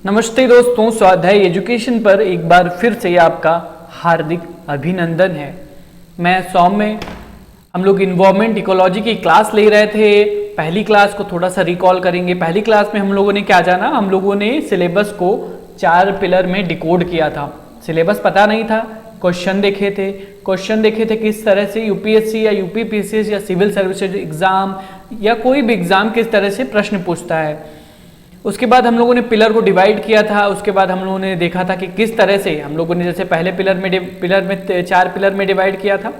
नमस्ते दोस्तों, स्वाध्याय एजुकेशन पर एक बार फिर से आपका हार्दिक अभिनंदन है। मैं सौम्य। हम लोग इन्वायरमेंट इकोलॉजी की क्लास ले रहे थे। पहली क्लास को थोड़ा सा रिकॉल करेंगे। पहली क्लास में हम लोगों ने क्या जाना, हम लोगों ने सिलेबस को 4 पिलर में डिकोड किया था। सिलेबस पता नहीं था, क्वेश्चन देखे थे किस तरह से यूपीएससी या यूपीपीएससी या सिविल सर्विसेज एग्जाम या कोई भी एग्जाम किस तरह से प्रश्न पूछता है। उसके बाद हम लोगों ने पिलर को डिवाइड किया था। उसके बाद हम लोगों ने देखा था कि किस तरह से हम लोगों ने जैसे पहले पिलर में 4 पिलर में डिवाइड किया था,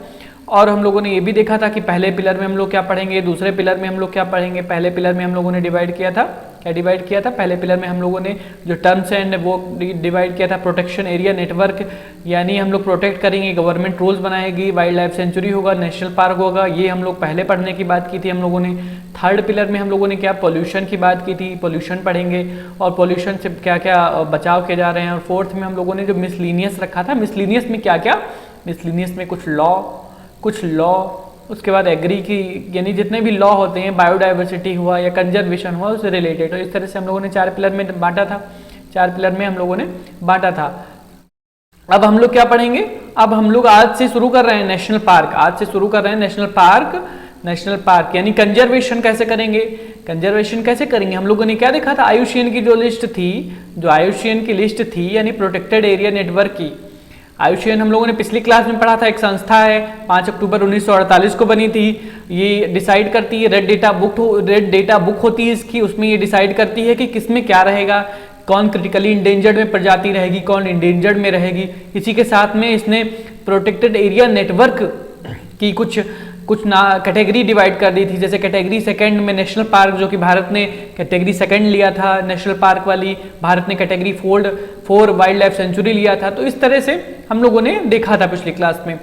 और हम लोगों ने ये भी देखा था कि पहले पिलर में हम लोग क्या पढ़ेंगे, दूसरे पिलर में हम लोग क्या पढ़ेंगे। पहले पिलर में हम लोगों ने डिवाइड किया था, क्या डिवाइड किया था, पहले पिलर में हम लोगों ने जो टर्म्स एंड वो डिवाइड किया था, प्रोटेक्शन एरिया नेटवर्क, यानी हम लोग प्रोटेक्ट करेंगे, गवर्नमेंट रूल्स बनाएगी, वाइल्ड लाइफ सेंचुरी होगा, नेशनल पार्क होगा, ये हम लोग पहले पढ़ने की बात की थी हम लोगों ने। थर्ड पिलर में हम लोगों ने क्या, पोल्यूशन की बात की थी, पोल्यूशन पढ़ेंगे और पोल्यूशन से क्या क्या बचाव किए जा रहे हैं। और फोर्थ में हम लोगों ने जो मिसलिनियस रखा था, मिसलिनियस में क्या क्या, मिसलिनियस में कुछ लॉ, उसके बाद एग्री की, यानी जितने भी लॉ होते हैं, बायोडाइवर्सिटी हुआ या कंजर्वेशन हुआ, उससे रिलेटेड। तो इस तरह से हम लोगों ने 4 पिलर में बांटा था, 4 पिलर में हम लोगों ने बांटा था। अब हम लोग क्या पढ़ेंगे, अब हम लोग आज से शुरू कर रहे हैं नेशनल पार्क। आज से शुरू कर रहे हैं नेशनल पार्क यानी कंजर्वेशन कैसे करेंगे, हम लोगों ने क्या देखा था, आयुषीएन की जो लिस्ट थी, जो आयुषीएन की लिस्ट थी यानी प्रोटेक्टेड एरिया नेटवर्क की। आयुषीएन हम लोगों ने पिछली क्लास में पढ़ा था, एक संस्था है, 5 अक्टूबर 1948 को बनी थी। ये डिसाइड करती है, रेड डेटा बुक होती है इसकी, उसमें ये डिसाइड करती है कि किसमें क्या रहेगा, कौन क्रिटिकली इंडेंजर्ड में प्रजाति रहेगी, कौन इंडेंजर्ड में रहेगी। इसी के साथ में इसने प्रोटेक्टेड एरिया नेटवर्क की कुछ ना कैटेगरी डिवाइड कर दी थी। जैसे कैटेगरी सेकंड में नेशनल पार्क, जो कि भारत ने कैटेगरी सेकंड लिया था नेशनल पार्क वाली, भारत ने कैटेगरी 4 वाइल्ड लाइफ सेंचुरी लिया था। तो इस तरह से हम लोगों ने देखा था पिछली क्लास में।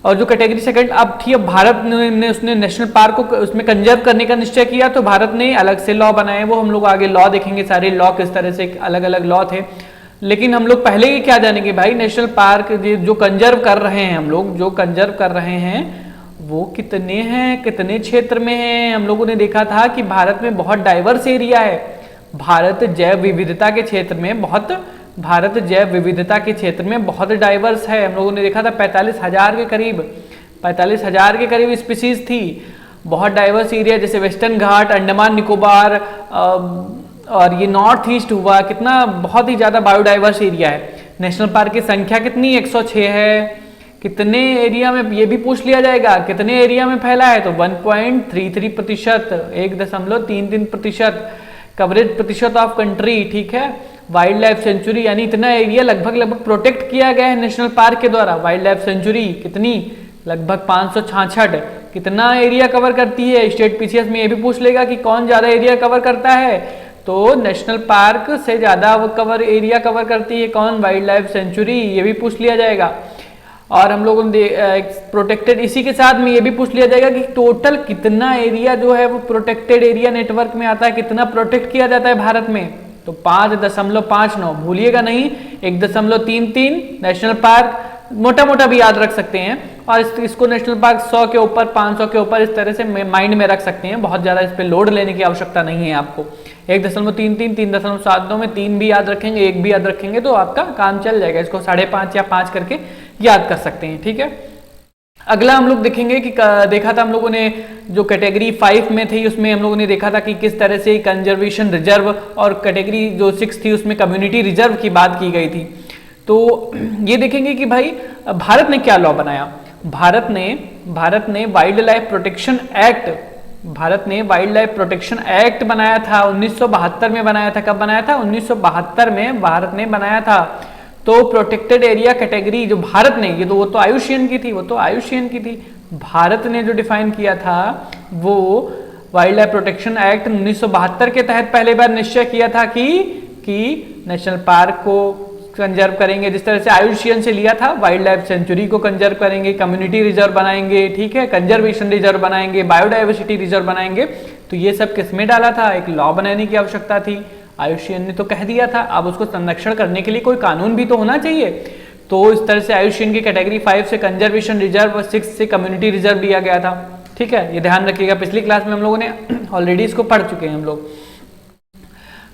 और जो कैटेगरी सेकंड अब थी, अब भारत ने उसने नेशनल पार्क को उसमें कंजर्व करने का निश्चय किया, तो भारत ने अलग से लॉ बनाए। वो हम लोग आगे लॉ देखेंगे, सारे लॉ किस तरह से अलग अलग लॉ थे। लेकिन हम लोग पहले ही क्या जानेंगे भाई, नेशनल पार्क जो कंजर्व कर रहे हैं, हम लोग जो कंजर्व कर रहे हैं वो कितने हैं, कितने क्षेत्र में हैं। हम लोगों ने देखा था कि भारत में बहुत डाइवर्स एरिया है। भारत जैव विविधता के क्षेत्र में बहुत डाइवर्स है। हम लोगों ने देखा था 45,000 के करीब स्पीसीज थी। बहुत डाइवर्स एरिया, जैसे वेस्टर्न घाट, अंडमान निकोबार और ये नॉर्थ ईस्ट हुआ, कितना बहुत ही ज्यादा बायोडाइवर्स एरिया है। नेशनल पार्क की संख्या कितनी, 106 है। कितने एरिया में, ये भी पूछ लिया जाएगा, कितने एरिया में फैला है, तो 1.33%, 1.33% कवरेज प्रतिशत ऑफ कंट्री। ठीक है, वाइल्ड लाइफ सेंचुरी यानी इतना एरिया लगभग प्रोटेक्ट किया गया है नेशनल पार्क के द्वारा। वाइल्ड लाइफ सेंचुरी कितनी, लगभग 566, कितना एरिया कवर करती है। स्टेट पीसीएस में ये भी पूछ लेगा कि कौन ज्यादा एरिया कवर करता है, तो नेशनल पार्क से ज्यादा एरिया कवर करती है कौन, वाइल्ड लाइफ सेंचुरी, ये भी पूछ लिया जाएगा। और हम लोगों ने प्रोटेक्टेड, इसी के साथ में ये भी पूछ लिया जाएगा कि टोटल कितना एरिया जो है वो प्रोटेक्टेड एरिया नेटवर्क में आता है, कितना प्रोटेक्ट किया जाता है भारत में, तो 5.59, भूलिएगा नहीं, 1.33 नेशनल पार्क, मोटा मोटा भी याद रख सकते हैं। और इसको नेशनल पार्क 100 के ऊपर, 500 के ऊपर इस तरह से माइंड में रख सकते हैं। बहुत ज्यादा इस पे लोड लेने की आवश्यकता नहीं है आपको। 1.33, 3.72 में 3 भी याद रखेंगे, 1 भी याद रखेंगे तो आपका काम चल जाएगा। इसको 5.5 या 5 करके याद कर सकते हैं। ठीक है, अगला हम लोग देखेंगे कि देखा था हम लोगों ने जो कैटेगरी 5 में थी, उसमें हम लोगों ने देखा था कि किस तरह से कंजर्वेशन रिजर्व, और कैटेगरी जो 6 थी उसमें कम्युनिटी रिजर्व की बात की गई थी। तो ये देखेंगे कि भाई भारत ने क्या लॉ बनाया। भारत ने वाइल्ड लाइफ प्रोटेक्शन एक्ट बनाया था, 1972 में बनाया था। कब बनाया था, 1972 में भारत ने बनाया था। तो प्रोटेक्टेड एरिया कैटेगरी जो भारत ने, ये तो वो तो आयुषीएन की थी, भारत ने जो डिफाइन किया था वो वाइल्ड लाइफ प्रोटेक्शन एक्ट 1972 के तहत पहले बार निश्चय किया था कि नेशनल पार्क को कंजर्व करेंगे। जिस तरह से आयुषीएन से लिया था, वाइल्ड लाइफ सेंचुरी को कंजर्व करेंगे, कम्युनिटी रिजर्व बनाएंगे, ठीक है, कंजर्वेशन रिजर्व बनाएंगे, बायोडाइवर्सिटी रिजर्व बनाएंगे। तो ये सब किसमें डाला था, एक लॉ बनाने की आवश्यकता थी। आयुषीएन ने तो कह दिया था, अब उसको संरक्षण करने के लिए कोई कानून भी तो होना चाहिए। तो इस तरह से आयुषीएन की कैटेगरी 5 से कंजर्वेशन रिजर्व और 6 से कम्युनिटी रिजर्व दिया गया था। ठीक है, ये ध्यान रखिएगा, पिछली क्लास में हम लोगों ने ऑलरेडी इसको पढ़ चुके हैं हम लोग।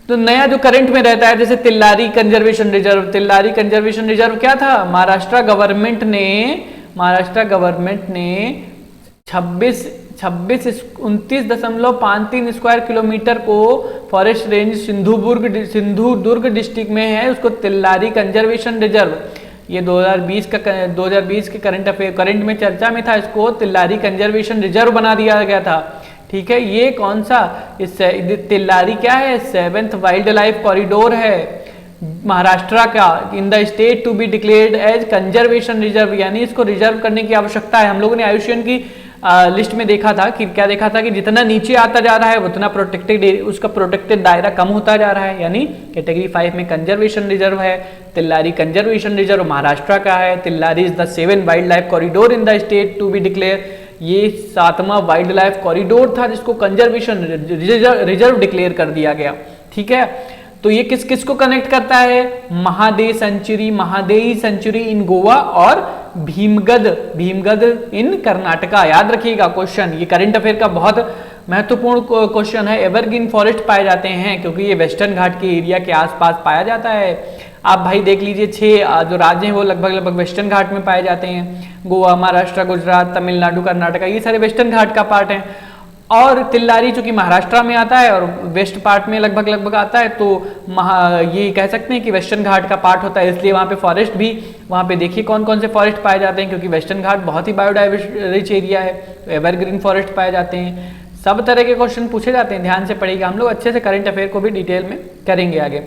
तो नया जो करंट में रहता है, जैसे Tillari conservation reserve, Tillari conservation reserve क्या था, महाराष्ट्र गवर्नमेंट ने 29.53 स्क्वायर किलोमीटर को फॉरेस्ट रेंज सिंधुदुर्ग डिस्ट्रिक्ट में है, उसको तिल्लारी कंजर्वेशन रिजर्व, ये 2020 के करंट में चर्चा में था, इसको तिल्लारी कंजर्वेशन रिजर्व बना दिया गया था। ठीक है, ये कौन सा, इस तिल्लारी क्या है, 7th वाइल्ड लाइफ कॉरिडोर है महाराष्ट्र का, in the state to be declared as conservation reserve, यानी इसको रिजर्व करने की आवश्यकता है। हम लोगों ने आयुष्मान की लिस्ट में देखा था कि क्या देखा था कि जितना नीचे आता जा रहा है उतना उसका प्रोटेक्टेड दायरा कम होता जा रहा है, यानी कैटेगरी 5 में कंजर्वेशन रिजर्व है, तिल्लारी कंजर्वेशन रिजर्व महाराष्ट्र का है, Tillari is the 7th wildlife corridor in the state to be declare, ये 7वां वाइल्ड लाइफ कॉरिडोर था जिसको कंजर्वेशन रिजर्व डिक्लेयर कर दिया गया। ठीक है, तो ये किस किस को कनेक्ट करता है, महादेई सेंचुरी इन गोवा और भीमगढ़ इन कर्नाटका। याद रखिएगा क्वेश्चन, ये करंट अफेयर का बहुत महत्वपूर्ण क्वेश्चन है। एवरग्रीन फॉरेस्ट पाए जाते हैं क्योंकि ये वेस्टर्न घाट के एरिया के आसपास पाया जाता है। आप भाई देख लीजिए 6 जो राज्य हैं वो लगभग वेस्टर्न घाट में पाए जाते हैं, गोवा, महाराष्ट्र, गुजरात, तमिलनाडु, कर्नाटका, ये सारे वेस्टर्न घाट का पार्ट है। और तिल्लारी चूंकि महाराष्ट्र में आता है और वेस्ट पार्ट में लगभग आता है, तो ये कह सकते हैं कि वेस्टर्न घाट का पार्ट होता है, इसलिए वहाँ पे फॉरेस्ट भी, वहाँ पे देखिए कौन कौन से फॉरेस्ट पाए जाते हैं, क्योंकि वेस्टर्न घाट बहुत ही बायोडाइवर्स एरिया है, तो एवरग्रीन फॉरेस्ट पाए जाते हैं। सब तरह के क्वेश्चन पूछे जाते हैं, ध्यान से पढ़िएगा, हम लोग अच्छे से करंट अफेयर को भी डिटेल में करेंगे आगे।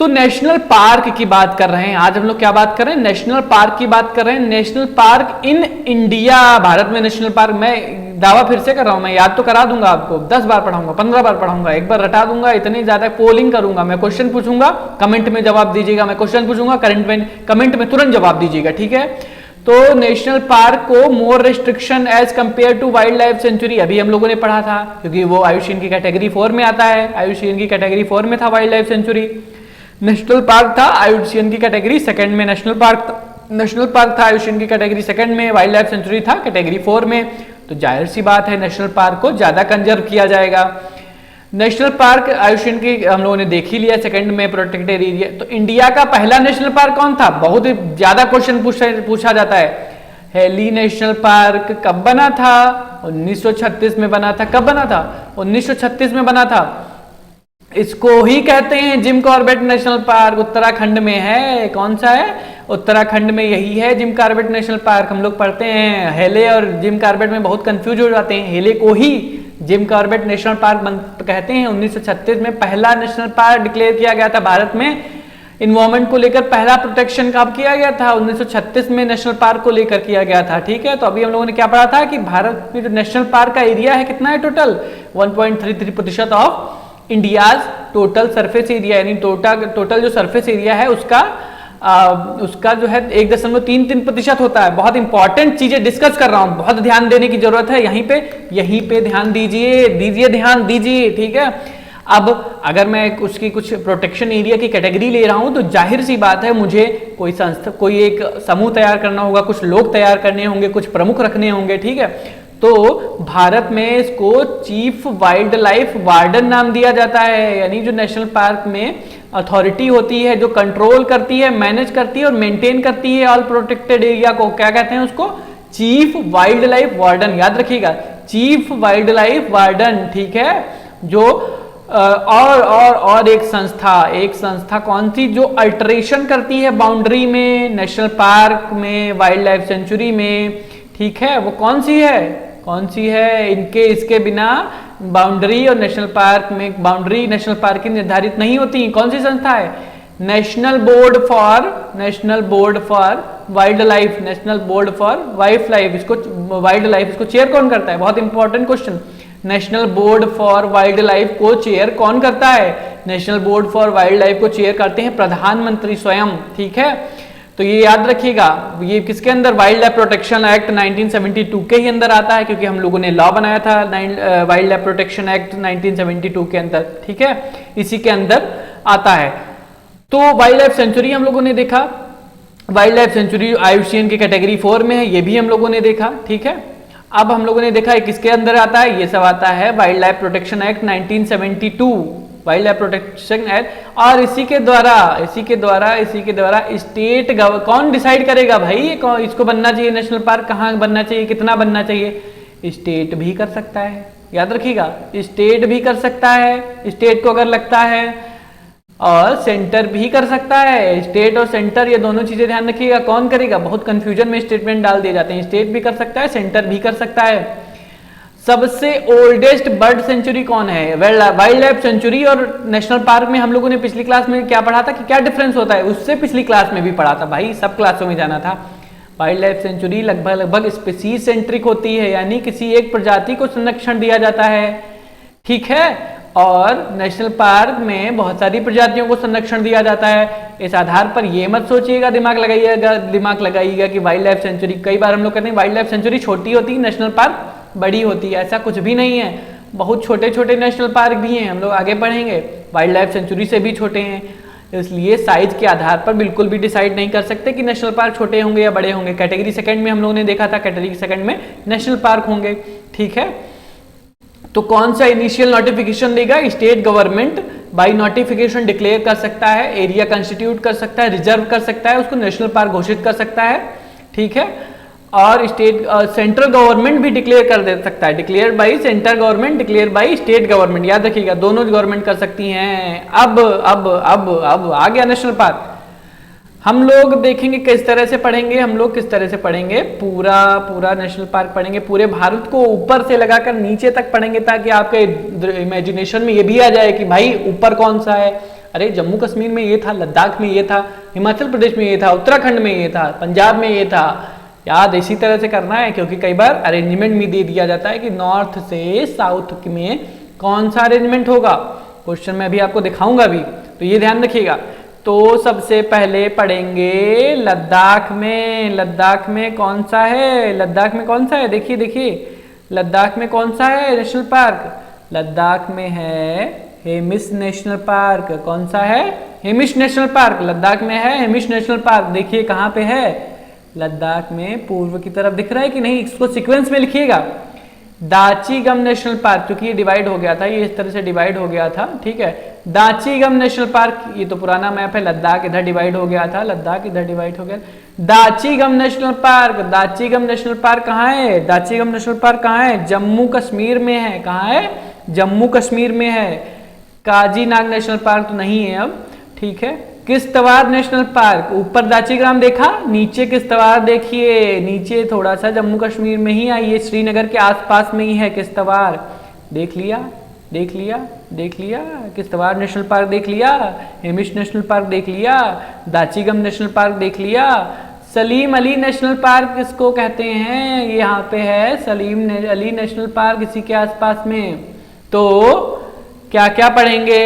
तो नेशनल पार्क की बात कर रहे हैं आज हम लोग, क्या बात कर रहे हैं, नेशनल पार्क की बात कर रहे हैं। National park in India, Bharat में नेशनल पार्क, मैं दावा फिर से कर रहा हूं, मैं याद तो करा दूंगा आपको, 10 बार पढ़ाऊंगा, 15 बार पढ़ाऊंगा, एक बार रटा दूंगा, इतनी ज्यादा पोलिंग करूंगा, मैं क्वेश्चन पूछूंगा, कमेंट में जवाब दीजिएगा, मैं क्वेश्चन पूछूंगा, कमेंट में तुरंत जवाब दीजिएगा। ठीक है, तो नेशनल पार्क को more restriction as compare to wildlife sanctuary, अभी हम लोगों ने पढ़ा था, क्योंकि वो आयुष्मान की कैटेगरी 4 में आता है, आयुष्मान की कैटेगरी 4 में था wild life sanctuary. National park था आयुष्मान की कैटेगरी 2 में, नेशनल पार्क था आयुष्मान की कैटेगरी 2 में, वाइल्ड लाइफ सेंचुरी था कैटेगरी 4 में, तो जाहिर सी बात है नेशनल पार्क को ज्यादा कंजर्व किया जाएगा। नेशनल पार्क आयुष्मान की हम लोगों ने देख ही लिया, 2nd में प्रोटेक्टेड एरिया। तो इंडिया का पहला नेशनल पार्क कौन था, बहुत ही ज्यादा क्वेश्चन पूछा जाता है। हेली नेशनल पार्क कब बना था, 1936 में बना था। कब बना था, 1936 में बना था। इसको ही कहते हैं Jim Corbett national park, Uttarakhand में है। कौन सा है, उत्तराखंड में यही है जिम कॉर्बेट नेशनल पार्क। हम लोग पढ़ते हैं हेले और जिम कॉर्बेट में बहुत कंफ्यूज हो जाते हैं, हेले को ही जिम कॉर्बेट नेशनल पार्क कहते हैं। 1936 में पहला नेशनल पार्क डिक्लेयर किया गया था भारत में। इन्वायरमेंट को लेकर पहला प्रोटेक्शन कब किया गया था, 1936 में नेशनल पार्क को लेकर किया गया था। ठीक है, तो अभी हम लोगों ने क्या पढ़ा था कि भारत में जो नेशनल पार्क का एरिया है कितना है, total 1.33% of India's total surface area, यानी टोटल जो सरफेस एरिया है उसका जो है 1.33% होता है। बहुत इंपॉर्टेंट चीजें डिस्कस कर रहा हूं, बहुत ध्यान देने की जरूरत है, यहीं पे ध्यान ध्यान दीजिए। ठीक है, अब अगर मैं उसकी कुछ प्रोटेक्शन एरिया की कैटेगरी ले रहा हूं तो जाहिर सी बात है मुझे कोई एक समूह तैयार करना होगा, कुछ लोग तैयार करने होंगे, कुछ प्रमुख रखने होंगे। ठीक है, तो भारत में इसको चीफ वाइल्ड लाइफ वार्डन नाम दिया जाता है, यानी जो नेशनल पार्क में अथॉरिटी होती है, जो कंट्रोल करती है, मैनेज करती है और मेंटेन करती है ऑल प्रोटेक्टेड एरिया को, क्या कहते हैं उसको, चीफ वाइल्ड लाइफ वार्डन। याद रखिएगा, चीफ वाइल्ड लाइफ वार्डन। ठीक है, जो और एक संस्था कौन सी, जो अल्टरेशन करती है बाउंड्री में, नेशनल पार्क में, वाइल्ड लाइफ सेंचुरी में। ठीक है, वो कौन सी है, इसके बिना बाउंड्री और नेशनल पार्क में बाउंड्री नेशनल पार्क की निर्धारित नहीं होती। कौन सी संस्था है, national board for wild life, national board for wild life. इसको चेयर कौन करता है, बहुत important question. National board for wild life को चेयर कौन करता है, national board for wild life को चेयर करते हैं प्रधानमंत्री स्वयं। ठीक है, तो ये याद रखिएगा, ये किसके अंदर, वाइल्ड लाइफ प्रोटेक्शन एक्ट 1972 के ही अंदर आता है, क्योंकि हम लोगों ने लॉ बनाया था वाइल्ड लाइफ प्रोटेक्शन एक्ट 1972 के अंदर। ठीक है, इसी के अंदर आता है। तो वाइल्ड लाइफ सेंचुरी हम लोगों ने देखा, वाइल्ड लाइफ सेंचुरी आयुष्मान की कैटेगरी 4 में है, ये भी हम लोगों ने देखा। ठीक है, अब हम लोगों ने देखा किसके अंदर आता है, ये सब आता है wild life protection act 1972। Wild life protection act. और इसी के द्वारा स्टेट कौन डिसाइड करेगा भाई इसको बनना चाहिए नेशनल पार्क, कहाँ बनना चाहिए, कितना बनना चाहिए? स्टेट भी कर सकता है, याद रखिएगा, स्टेट भी कर सकता है, स्टेट को अगर लगता है, और सेंटर भी कर सकता है। स्टेट और सेंटर ये दोनों चीजें ध्यान रखिएगा, कौन करेगा? बहुत कंफ्यूजन में स्टेटमेंट डाल दिए जाते हैं। स्टेट भी कर सकता है, सेंटर भी कर सकता है। सबसे ओल्डेस्ट बर्ड सेंचुरी कौन है? वाइल्ड लाइफ सेंचुरी और नेशनल पार्क में हम लोगों ने पिछली क्लास में क्या पढ़ा था कि क्या डिफरेंस होता है, उससे पिछली क्लास में भी पढ़ा था भाई, सब क्लासों में जाना था। वाइल्ड लाइफ सेंचुरी लगभग स्पीसीज सेंट्रिक होती है, यानी किसी एक प्रजाति को संरक्षण दिया जाता है, ठीक है। और नेशनल पार्क में बहुत सारी प्रजातियों को संरक्षण दिया जाता है। इस आधार पर ये मत सोचिएगा, दिमाग लगाइएगा कि वाइल्ड लाइफ सेंचुरी, कई बार हम लोग कहते हैं वाइल्ड लाइफ सेंचुरी छोटी होती है, नेशनल पार्क बड़ी होती है, ऐसा कुछ भी नहीं है। बहुत छोटे छोटे नेशनल पार्क भी हैं, हम लोग आगे पढ़ेंगे, वाइल्ड लाइफ सेंचुरी से भी छोटे हैं। इसलिए साइज के आधार पर बिल्कुल भी डिसाइड नहीं कर सकते कि नेशनल पार्क छोटे होंगे या बड़े होंगे। कैटेगरी सेकंड में हम लोगों ने देखा था, कैटेगरी सेकंड में नेशनल पार्क होंगे, ठीक है। तो कौन सा इनिशियल नोटिफिकेशन देगा? State government by notification declare कर सकता है, एरिया कंस्टिट्यूट कर सकता है, रिजर्व कर सकता है, उसको नेशनल पार्क घोषित कर सकता है, ठीक है। और स्टेट सेंट्रल गवर्नमेंट भी डिक्लेयर कर दे सकता है, declare by central government, declare by state government, याद रखिएगा दोनों गवर्नमेंट कर सकती हैं। अब आ गया नेशनल पार्क। हम लोग देखेंगे किस तरह से पढ़ेंगे, पूरा नेशनल पार्क पढ़ेंगे, पूरे भारत को ऊपर से लगाकर नीचे तक पढ़ेंगे, ताकि आपके इमेजिनेशन में ये भी आ जाए कि भाई ऊपर कौन सा है। अरे जम्मू कश्मीर में ये था, लद्दाख में ये था, हिमाचल प्रदेश में ये था, उत्तराखंड में ये था, पंजाब में ये था, याद इसी तरह से करना है, क्योंकि कई बार अरेंजमेंट भी दे दिया जाता है कि नॉर्थ से साउथ में कौन सा अरेंजमेंट होगा। क्वेश्चन में अभी आपको दिखाऊंगा भी, तो ये ध्यान रखिएगा। तो सबसे पहले पढ़ेंगे लद्दाख में कौन सा है, देखिए लद्दाख में कौन सा है नेशनल पार्क? लद्दाख में है हेमिस नेशनल पार्क। कौन सा है? हेमिस नेशनल पार्क लद्दाख में है। हेमिस नेशनल पार्क देखिए कहाँ पे है, लद्दाख में पूर्व की तरफ दिख रहा है कि नहीं, इसको सीक्वेंस में लिखिएगा। दाची-गम नेशनल पार्क, क्योंकि ये डिवाइड हो गया था, ये इस तरह से डिवाइड हो गया था, ठीक है। दाची-गम नेशनल पार्क, ये तो पुराना मैप है, लद्दाख इधर डिवाइड हो गया था, लद्दाख इधर डिवाइड हो गया। दाची-गम नेशनल पार्क कहाँ है? दाची-गम नेशनल पार्क कहाँ है? जम्मू कश्मीर में है। कहाँ है? जम्मू कश्मीर में है। काजीनाग नेशनल पार्क तो नहीं है अब, ठीक है। किश्तवाड़ नेशनल पार्क, ऊपर दाचीग्राम देखा, नीचे किश्तवाड़ देखिए, नीचे थोड़ा सा जम्मू कश्मीर में ही आइए, श्रीनगर के आसपास में ही है किश्तवाड़। देख लिया, किश्तवाड़ नेशनल पार्क देख लिया, हेमिश नेशनल पार्क देख लिया, दाचीगम नेशनल पार्क देख लिया। सलीम अली नेशनल पार्क किसको कहते हैं? यहाँ पे है सलीम अली नेशनल पार्क, इसी के आसपास में। तो क्या क्या पढ़ेंगे?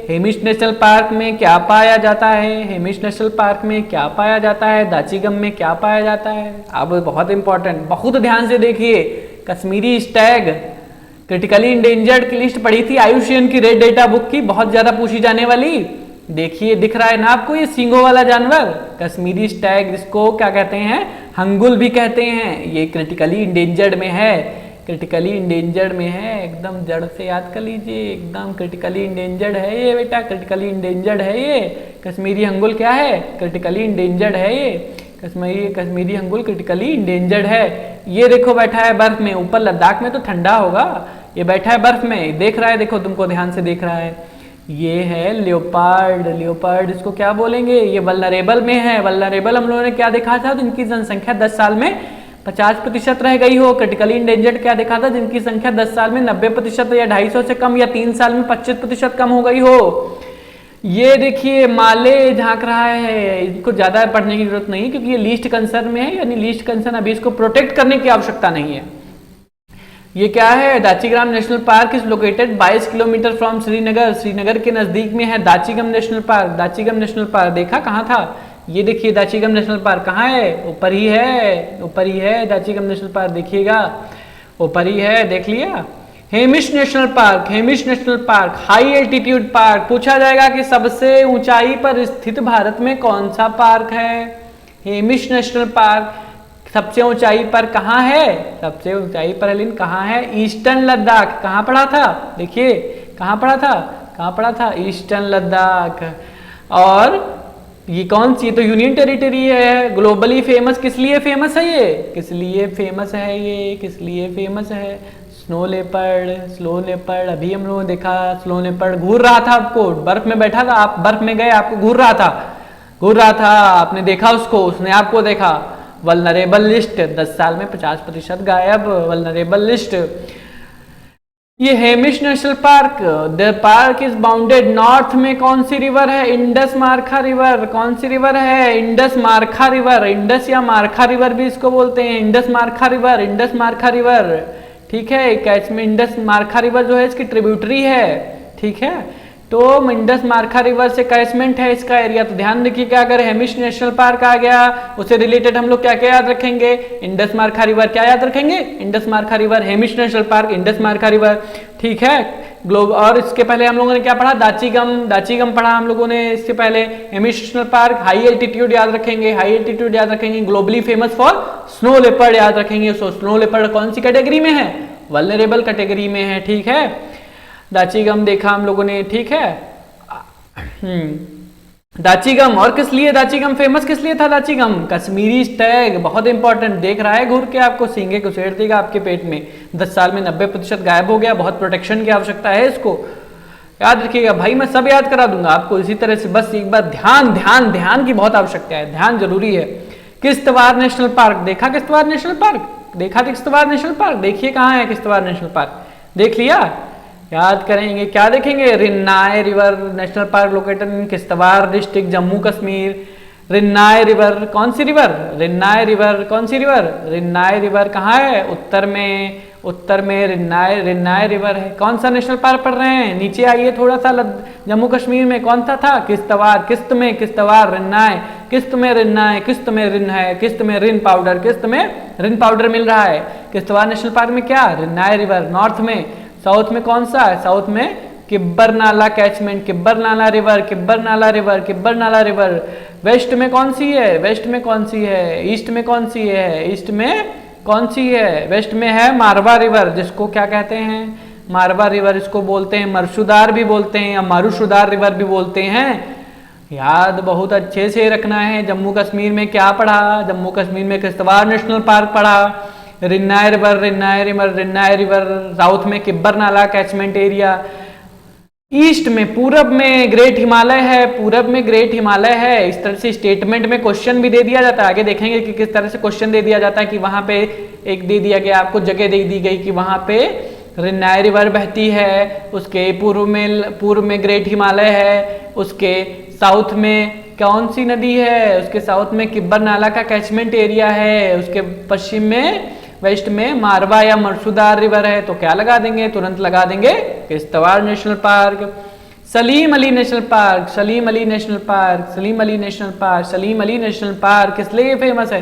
हेमिश नेशनल पार्क में क्या पाया जाता है, हेमिश नेशनल पार्क में क्या पाया जाता है, दाचीगम में क्या पाया जाता है। अब बहुत इंपॉर्टेंट, बहुत ध्यान से देखिए, कश्मीरी स्टैग क्रिटिकली इंडेंजर्ड की लिस्ट पढ़ी थी आयुषियन की रेड डेटा बुक की, बहुत ज्यादा पूछी जाने वाली। देखिए दिख रहा है ना आपको ये सींगों वाला जानवर, कश्मीरी स्टैग, जिसको क्या कहते हैं? हंगुल भी कहते हैं। ये क्रिटिकली इंडेंजर्ड में है, एकदम जड़ से याद कर लीजिए, एकदम क्रिटिकली इंडेंजर्ड है ये बेटा, क्रिटिकली इंडेंजर्ड है ये। कश्मीरी हंगुल क्या है? क्रिटिकली इंडेंजर्ड है ये, कश्मीरी हंगुल क्रिटिकली इंडेंजर्ड है। ये देखो बैठा है बर्फ में, ऊपर लद्दाख में तो ठंडा होगा, ये बैठा है बर्फ में, देख रहा है, देखो तुमको ध्यान से देख रहा है। ये है लियोपार्ड, इसको क्या बोलेंगे? ये वल्नरेबल में है। वल्नरेबल हम लोगों ने क्या देखा था? जिनकी जनसंख्या 10 साल में 50% रह गई हो। क्रिटिकली इंडेंजर्ड क्या देखा था? जिनकी संख्या 10 साल में 90% या 250 से कम, या 3 साल में 25% कम हो गई हो। ये देखिए माले झांक रहा है, इनको ज्यादा पढ़ने की जरूरत नहीं, क्योंकि ये लीस्ट कंसर्न में है, यानी लीस्ट कंसर्न, अभी इसको प्रोटेक्ट करने की आवश्यकता नहीं है। ये क्या है? Dachigam national park is located 22 kilometre from Srinagar के नजदीक में है दाचीगम नेशनल पार्क। देखा कहाँ था? ये देखिए दाचीगम नेशनल पार्क कहाँ है? ऊपर ही है दाचीगम नेशनल पार्क, देखिएगा ऊपर ही है, देख लिया। Hamish national park high altitude park, पूछा जाएगा कि सबसे ऊंचाई पर स्थित भारत में कौन सा पार्क है? हेमिश नेशनल पार्क सबसे ऊंचाई पर कहाँ है? सबसे ऊंचाई पर कहाँ है? ईस्टर्न लद्दाख। कहाँ पढ़ा था? देखिए कहाँ पढ़ा था? कहाँ पड़ा था? ईस्टर्न लद्दाख। और ये कौन सी? तो यूनियन टेरिटरी है। ग्लोबली फेमस किस लिए फेमस है ये? किस लिए फेमस है ये? किस लिए फेमस है? Snow leopard, slow leopard. अभी हम लोगों ने देखा स्लो लेपर्ड घूर रहा था, आपको बर्फ में बैठा था, आप बर्फ में गए, आपको घूर रहा था, आपने देखा उसको, उसने आपको देखा। वल्नरेबल लिस्ट, 10 साल में 50% गायब। Vulnerable list. ये Hemis national park, the park is bounded north में कौन सी रिवर है? Indus Markha river. कौन सी रिवर है? Indus Markha river. इंडस या मारखा रिवर भी इसको बोलते हैं, Indus Markha river, Indus Markha river. ठीक है, कैचमेंट इंडस मारखा रिवर जो है इसकी ट्रिब्यूटरी है। ठीक है, तो इंडस मारखा रिवर से कैचमेंट है इसका एरिया। तो ध्यान रखिएगा, अगर हेमिश नेशनल पार्क आ गया उससे रिलेटेड हम लोग क्या क्या याद रखेंगे? Indus Markha river. क्या याद रखेंगे? Indus Markha river. Hemis national park, Indus Markha river. ठीक है, ग्लोब। और इसके पहले हम लोगों ने क्या पढ़ा? दाचीगम पढ़ा हम लोगों ने इससे पहले। Hamish national park, high altitude याद रखेंगे, हाई एल्टीट्यूड याद रखेंगे। Globally famous for snow leopard याद रखेंगे। सो स्नो लेपर्ड कौन सी कैटेगरी में है? वल्नरेबल कैटेगरी में है। ठीक है, दाचीगम देखा हम लोगों ने। ठीक है, दाचीगम। और किस लिए दाचीगम फेमस किस लिए था? दाचीगम कश्मीरी स्टैग, बहुत इंपॉर्टेंट। देख रहा है घूर के, आपको सींगे घुसेड़ देगा आपके पेट में। 10 साल में 90% गायब हो गया। बहुत प्रोटेक्शन की आवश्यकता है इसको, याद रखिएगा भाई। मैं सब याद करा दूंगा आपको इसी तरह से, बस एक बार ध्यान की बहुत आवश्यकता है, ध्यान जरूरी है। किश्तवाड़ नेशनल पार्क देखा? किश्तवाड़ नेशनल पार्क देखा? किश्तवाड़ नेशनल पार्क देखिए कहाँ है किश्तवाड़ नेशनल पार्क, देख लिया? याद करेंगे, क्या देखेंगे? Rinnay river national park located in Kishtwar district, Jammu Kashmir. Rinnay river कौन सी रिवर? रिन्नाई रिवर कौन सी रिवर? रिन्नाई रिवर कहाँ है? उत्तर में रिन्नाई रिवर है। कौन सा नेशनल पार्क पढ़ रहे हैं? नीचे आइए थोड़ा सा, जम्मू कश्मीर में कौन सा था? किश्तवाड़। किस्त में किश्तवाड़, रिन्नाई, किस्त में रिन्नाई, किस्त में रिन है, किस्त में रिन पाउडर, किस्त में रिन पाउडर मिल रहा है। किश्तवाड़ नेशनल पार्क में क्या? रिन्नाई रिवर। नॉर्थ में, साउथ में कौन सा है? साउथ में किब्बर नाला कैचमेंट, किब्बर नाला रिवर, किब्बर नाला रिवर, किब्बर नाला रिवर। वेस्ट में कौन सी है? वेस्ट में कौन सी है? ईस्ट में कौन सी है? ईस्ट में कौन सी है? वेस्ट में है मारवा रिवर, जिसको क्या कहते हैं? मारवा रिवर इसको बोलते हैं, मरशुदार भी बोलते हैं या मारूशुदार रिवर भी बोलते हैं। याद बहुत अच्छे से रखना है। जम्मू कश्मीर में क्या पढ़ा? जम्मू कश्मीर में किश्तवाड़ नेशनल पार्क पढ़ा, रिन्नाई river, Rinnay river, Rinnay river. South में किब्बर नाला कैचमेंट एरिया। ईस्ट में, पूरब में ग्रेट हिमालय है, पूरब में ग्रेट हिमालय है। इस तरह से स्टेटमेंट में क्वेश्चन भी दे दिया जाता है। आगे देखेंगे कि किस तरह से क्वेश्चन दे दिया जाता है, कि वहां पे एक दे दिया गया आपको, जगह दे दी गई कि वहां पे रिन्नाई रिवर बहती है, उसके पूर्व में ग्रेट हिमालय है, उसके साउथ में कौन सी नदी है? उसके साउथ में किब्बर नाला का कैचमेंट एरिया है, उसके पश्चिम में, वेस्ट में मारवा या मरशुदार रिवर है। तो क्या लगा देंगे? तुरंत लगा देंगे Kishtwar national park. Salim Ali national park, Salim Ali national park, Salim Ali national park, Salim Ali national park किस लिए फेमस है?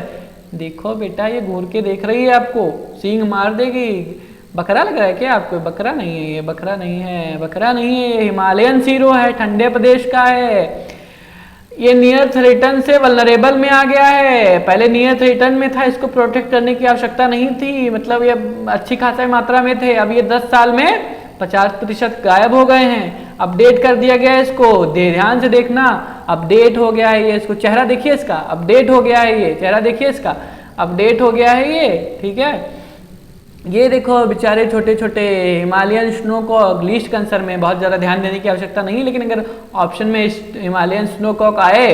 देखो बेटा, ये घूर के देख रही है आपको, सींग मार देगी। बकरा लग रहा है क्या आपको? बकरा नहीं है ये, बकरा नहीं है, बकरा नहीं है ये, हिमालयन सीरो है, ठंडे प्रदेश का है ये। नियर थ्रेटन से वल्नरेबल में आ गया है। पहले नियर थ्रेटन में था, इसको प्रोटेक्ट करने की आवश्यकता नहीं थी, मतलब ये अच्छी खासी मात्रा में थे। अब ये 10 साल में 50% गायब हो गए हैं। अपडेट कर दिया गया है इसको, ध्यान से देखना, अपडेट हो गया है ये। इसको चेहरा देखिए इसका, अपडेट हो गया है ये, चेहरा देखिए इसका, अपडेट हो गया है ये। ठीक है, ये देखो बेचारे छोटे छोटे हिमालयन स्नोकॉक, लीस्ट कंसर्न में बहुत ज़्यादा ध्यान देने की आवश्यकता नहीं, लेकिन अगर ऑप्शन में हिमालयन स्नोकॉक आए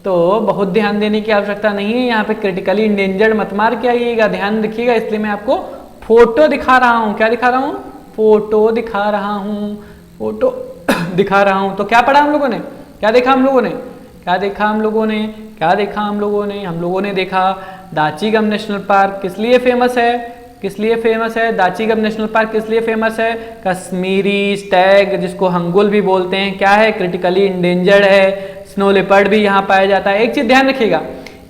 तो बहुत ध्यान देने की आवश्यकता नहीं है। यहाँ पे क्रिटिकली इंडेंजर्ड मत मार के आइएगा, ध्यान रखिएगा। इसलिए मैं आपको फोटो दिखा रहा हूँ। क्या दिखा रहा हूँ? फोटो दिखा रहा हूँ, फोटो दिखा रहा हूँ। तो क्या पढ़ा हम लोगों ने? क्या देखा हम लोगों ने? क्या देखा हम लोगों ने? क्या देखा हम लोगों ने? हम लोगों ने देखा दाचीगम नेशनल पार्क किस लिए फेमस है? किस लिए फेमस है? दाचीगम नेशनल पार्क किस लिए फेमस है? कश्मीरी स्टैग, जिसको हंगुल भी बोलते हैं, क्या है? क्रिटिकली इंडेंजर्ड है। स्नो लेपर्ड भी यहाँ पाया जाता है। एक चीज ध्यान रखिएगा,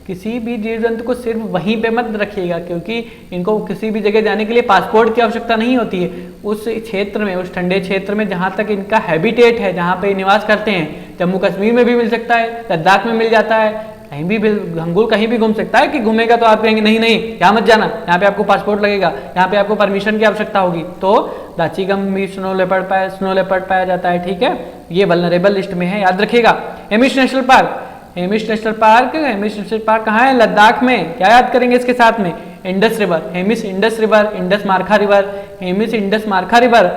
किसी भी जीव जंतु को सिर्फ वहीं पे मत रखिएगा, क्योंकि इनको किसी भी जगह जाने के लिए पासपोर्ट की आवश्यकता नहीं होती है। उस क्षेत्र में, उस ठंडे क्षेत्र में जहाँ तक इनका हैबिटेट है, जहाँ पे निवास करते हैं, जम्मू कश्मीर में भी मिल सकता है, लद्दाख में मिल जाता है, कहीं भी हंगुल कहीं भी घूम सकता है। कि घूमेगा तो आप कहेंगे नहीं नहीं यहाँ मत जाना, यहाँ पे आपको पासपोर्ट लगेगा, यहाँ पे आपको परमिशन की आवश्यकता होगी। तो दाचीगम भी स्नो लेपर्ड पाया जाता है, ठीक है। ये वल्नरेबल लिस्ट में है, याद रखिएगा। Hamish national park, Hamish national park कहाँ है? लद्दाख में। क्या याद करेंगे इसके साथ में? Indus river, Hamish Indus river, Indus Markha river, Hamish Indus Markha river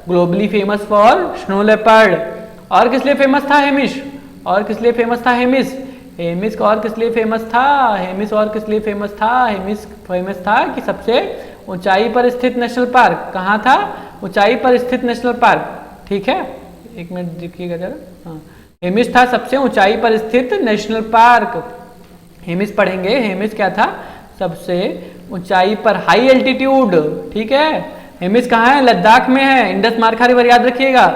globally famous for snow leopard. और किस लिए फेमस था हेमिश? और किस लिए फेमस था हेमिश? हेमिश और किस लिए फेमस था? हेमिश और किस लिए फेमस था? हेमिश फेमस था कि सबसे ऊंचाई पर स्थित नेशनल पार्क। कहाँ था? ऊंचाई पर स्थित नेशनल पार्क, ठीक है। एक मिनट देखिएगा जरा। हाँ, हेमिश था सबसे ऊंचाई पर स्थित नेशनल पार्क। हेमिश पढ़ेंगे, हेमिश क्या था? सबसे ऊंचाई पर, हाई एल्टीट्यूड, ठीक है। हेमिश कहाँ है? लद्दाख में है। इंडस मार्खा रिवर याद रखिएगा।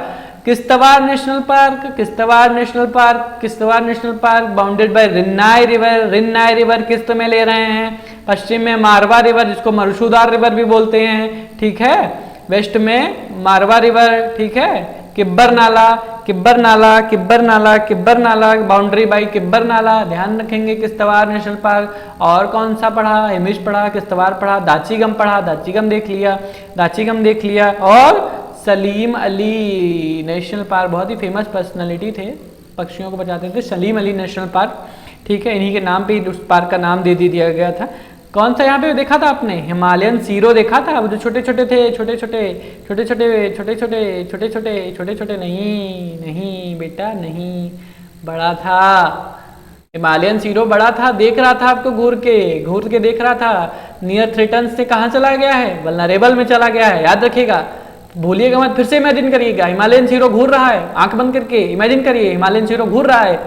Kishtwar national park, Kishtwar national park, Kishtwar national park bounded by Rinnay river. Rinnay river किस्त में ले रहे हैं। पश्चिम में मारवा रिवर, जिसको मरशुदार रिवर भी बोलते हैं, ठीक है। वेस्ट में मारवा रिवर, ठीक है। किब्बर नाला, किब्बर नाला, किब्बर नाला, किब्बर नाला, बाउंड्री बाई किब्बर नाला, ध्यान रखेंगे। Kishtwar national park. और कौन सा पढ़ा? हेमिश पढ़ा, किश्तवाड़ पढ़ा, दाचीगम पढ़ा, दाचीगम देख लिया, दाचीगम देख लिया। और सलीम अली नेशनल पार्क, बहुत ही फेमस पर्सनालिटी थे, पक्षियों को बचाते थे। सलीम अली नेशनल पार्क, ठीक है। इन्हीं के नाम पे उस पार्क का नाम दे दिया गया था। कौन सा यहाँ पे देखा था आपने? हिमालयन सीरो देखा था, वो जो छोटे छोटे थे, छोटे छोटे छोटे छोटे छोटे छोटे छोटे छोटे छोटे छोटे नहीं नहीं बेटा नहीं, बड़ा था। हिमालयन सीरो बड़ा था, देख रहा था आपको, घूर के देख रहा था। नियर थ्रेटन से कहाँ चला गया है? वल्नरेबल में चला गया है, याद रखिएगा, भूलिएगा मत। फिर से इमेजिन करिएगा, हिमालयन सीरो घूर रहा है, आंख बंद करके इमेजिन करिए, हिमालयन सीरो घूर रहा है,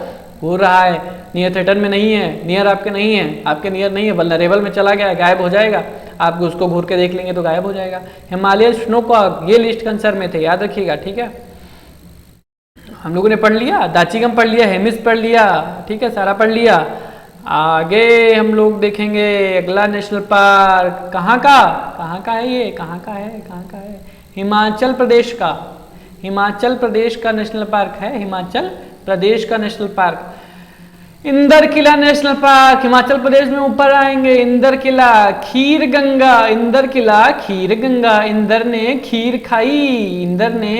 घूर रहा है। नियर थ्रेटन में नहीं है, नियर आपके नहीं है, आपके नियर नहीं है, वल्नरेबल में चला गया है, गायब हो जाएगा। आप उसको घूर के देख लेंगे तो गायब हो जाएगा। हिमालयन स्नोकॉक, ये लिस्ट कंसर में थे, याद रखिएगा, ठीक है। हम लोगों ने पढ़ लिया, दाचीगम पढ़ लिया, हेमिश पढ़ लिया, ठीक है, सारा पढ़ लिया। आगे हम लोग देखेंगे अगला नेशनल पार्क। कहाँ का है ये? कहाँ का है? हिमाचल प्रदेश का, हिमाचल प्रदेश का नेशनल पार्क है, हिमाचल प्रदेश का नेशनल पार्क। इंदर किला नेशनल पार्क, हिमाचल प्रदेश में ऊपर आएंगे। इंदर किला, खीर गंगा, इंदर किला, खीर गंगा। इंदर ने खीर खाई, इंदर ने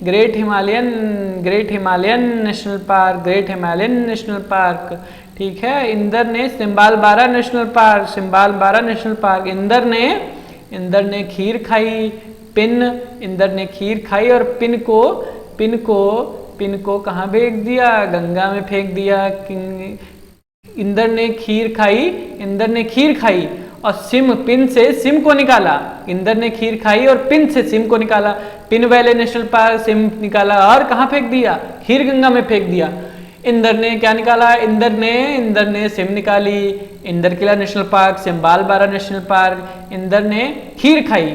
great Himalayan national park, great Himalayan national park, ठीक है। इंदर ने Simbalbara national park, Simbalbara national park. Inder ने खीर खाई, पिन, इंदर ने खीर खाई और पिन को कहाँ फेंक दिया? गंगा में फेंक दिया। इंदर ने खीर खाई और पिन से सिम को निकाला। इंदर ने खीर खाई और पिन से सिम को निकाला। Pin valley national park, SIM निकाला और कहाँ फेंक दिया? खीर गंगा में फेंक दिया। इंदर ने क्या निकाला? इंदर ने सिम निकाली। Inderkilla national park, Simbalbara national park. Inder ने खीर खाई,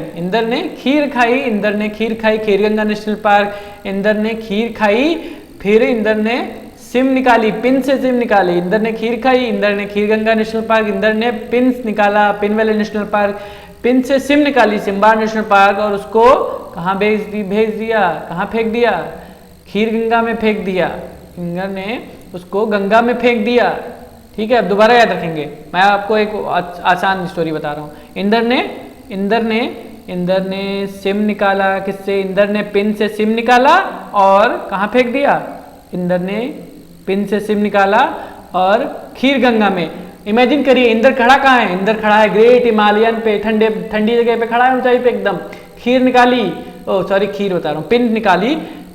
Khirganga national park. Inder ने खीर खाई, फिर इंदर ने सिम निकाली, पिन से सिम निकाली। इंदर ने खीर खाई, इंदर ने खीर गंगा नेशनल पार्क। इंदर ने पिन निकाला, pin valley national park. Pin से सिम निकाली, सिम्बा नेशनल पार्क, और उसको कहाँ भेज दिया? कहाँ फेंक दिया? खीर गंगा में फेंक दिया। इंदर ने उसको गंगा में फेंक दिया, ठीक है। अब दोबारा याद रखेंगे, मैं आपको एक आसान स्टोरी बता रहा हूँ। इंदर ने सिम निकाला, किससे? इंदर ने पिन से सिम निकाला और कहाँ फेंक दिया? इंदर ने पिन से सिम निकाला और खीर गंगा में। इमेजिन करिए, इंदर खड़ा कहाँ है? इंदर खड़ा है ग्रेट हिमालयन पे, ठंडी जगह पे खड़ा है, ऊंचाई पे एकदम। खीर निकाली, खीर बता रहा हूँ,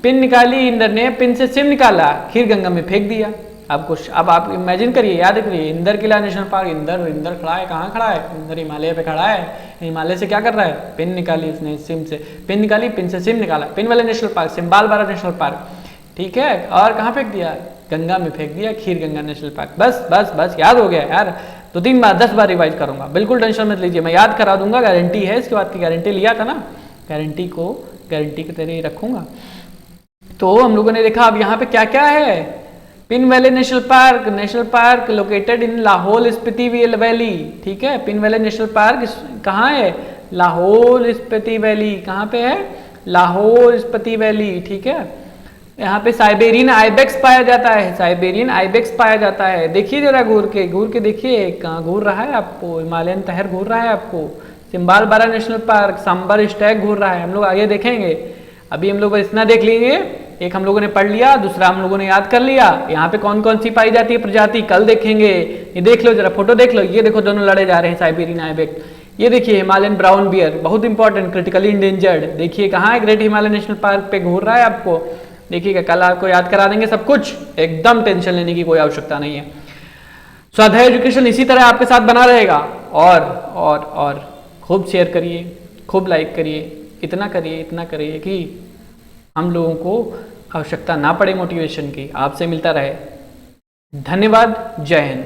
पिन निकाली इंदर ने, पिन से सिम निकाला, खीर गंगा में फेंक दिया। अब आप इमेजिन करिए, याद करिए, इंदर किला नेशनल पार्क। इंदर खड़ा है, कहाँ खड़ा है? इंदर हिमालय पे खड़ा है। हिमालय से क्या कर रहा है? पिन निकाली उसने, सिम से पिन निकाली, पिन से सिम निकाला। पिन वाले national park, Simbalbara national park, ठीक है। और कहाँ फेंक दिया? गंगा में फेंक दिया, खीर गंगा नेशनल पार्क। बस याद हो गया यार। 2-3 बार 10 बार रिवाइज करूंगा, बिल्कुल टेंशन मत लीजिए, मैं याद करा दूंगा, गारंटी है। इसके बाद की गारंटी लिया था ना, गारंटी की तरह ही रखूंगा। तो हम लोगों ने देखा अब यहाँ पे क्या क्या है। Pin valley national park located इन लाहौल स्पीति वैली, ठीक है। पिन वैली नेशनल पार्क कहाँ है? लाहौल स्पीति वैली। कहाँ पे है? लाहौल स्पीति वैली, ठीक है। यहाँ पे साइबेरियन आइबेक्स पाया जाता है। देखिए जरा घूर के देखिए, कहाँ घूर रहा है आपको? हिमालयन तहर घूर रहा है आपको, तिम्बालबारा नेशनल पार्क, सांबर स्टैग घूर रहा है, हम लोग आगे देखेंगे। अभी हम लोग इतना देख लेंगे, एक हम लोगों ने पढ़ लिया, दूसरा हम लोगों ने याद कर लिया। यहाँ पे कौन कौन सी पाई जाती है प्रजाति कल देखेंगे। ये देख लो जरा, फोटो देख लो, ये देखो दोनों लड़े जा रहे हैं, साइबेरियन आइबेक्स। ये देखिए हिमालयन ब्राउन बियर, बहुत इंपॉर्टेंट, क्रिटिकली इंडेंजर्ड। देखिए कहाँ है, ग्रेट हिमालयन नेशनल पार्क पे घूर रहा है आपको। देखिएगा, कल आपको याद करा देंगे सब कुछ, एकदम टेंशन लेने की कोई आवश्यकता नहीं है। स्वाध्याय एजुकेशन इसी तरह आपके साथ बना रहेगा। और खूब शेयर करिए, खूब लाइक करिए, इतना करिए कि हम लोगों को आवश्यकता ना पड़े मोटिवेशन की, आपसे मिलता रहे। धन्यवाद, जय हिंद।